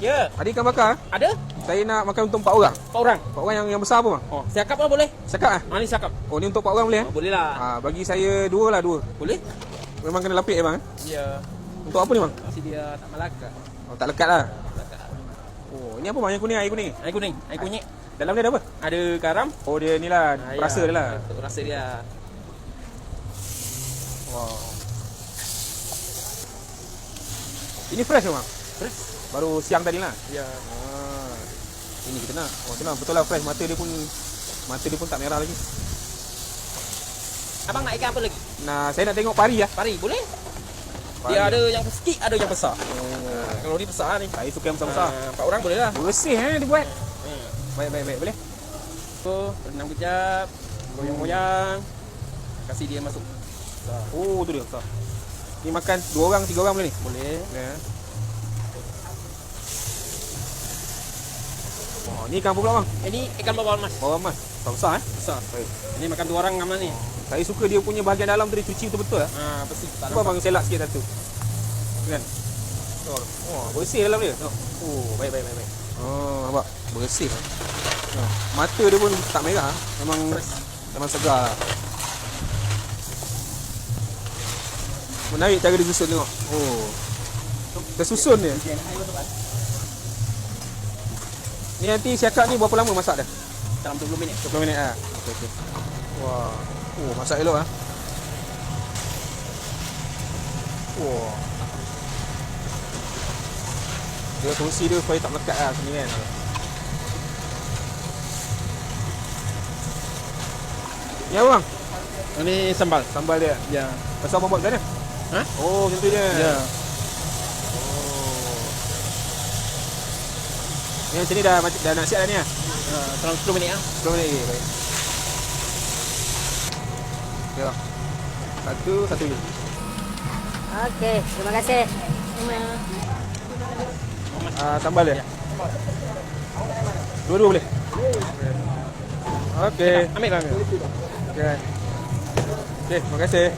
Ya. Ada ikan bakar? Ada? Saya nak makan untuk 4 orang. 4 orang. 4 orang yang besar apa bang? Oh, siakap lah boleh. Cakap ah? Ni siakap. Oh ni untuk 4 orang boleh eh? Oh, boleh lah. Bagi saya 2 lah 2. Boleh? Memang kena lapik bang eh? Ya. Untuk apa ni bang? Si dia tak malaka. Oh tak lekat lah. Malaka. Oh ini apa bang yang kuning air kuning? Air kuning, air kunyit. Dalam dia ada apa? Ada garam. Oh dia ni lah, rasa dia lah. Untuk rasa dia. Wow. Ini fresh ke bang? Fresh. Baru siang tadi lah. Ya. Ini kita nak. Oh tu lah betul lah fresh. Mata dia pun tak merah lagi. Abang nak ikan apa lagi? Nah, saya nak tengok pari lah. Pari boleh? Pari. Dia ada yang sikit, ada yang besar. Oh. Kalau ni besar ni. Saya suka yang besar-besar. 4 orang boleh lah. Bersih dia buat. Baik. Boleh? So, rendam kejap. Goyang-goyang. Kasih dia masuk. Oh, tu dia besar. Ni makan 2 orang, 3 orang boleh ni? Boleh. Ya. Oh, ni ikan apa pula bang? Ini ikan bawal mas. Bawang mas. Besar eh? Besar. Baik. Ini makan 2 orang gambar ni. Saya suka dia punya bahagian dalam tu dia cuci betul-betul lah. Bersih. Tak Cuba nampak. bang selak sikit satu. Kan? Oh, bersih dalam dia. Oh, baik. Oh, nampak? Bersih. Oh, mata dia pun tak merah. Memang segar lah. Menarik cara dia susun tengok. Oh. Tersusun dia. Ni nanti siakap ni berapa lama masak dah? Dalam 20 minit. 20 minit lah. Okey. Wah. Oh, masak elok ah. Wah. Dia fungsi dia supaya tak melekat lah sini kan. Ni apa bang? Ini sambal. Sambal dia. Ya. Pasal abang buat macam mana? Ha? Oh, macam tu je. Ya. Oh. Ni macam ni dah nak siap dah ni lah. Dalam 10 minit ah. 10 minit lagi. Baik. Okey bang. Satu je. Okey, terima kasih. Sambal dia. Dua-dua boleh? Okey. Ambil lah. Okey, terima kasih.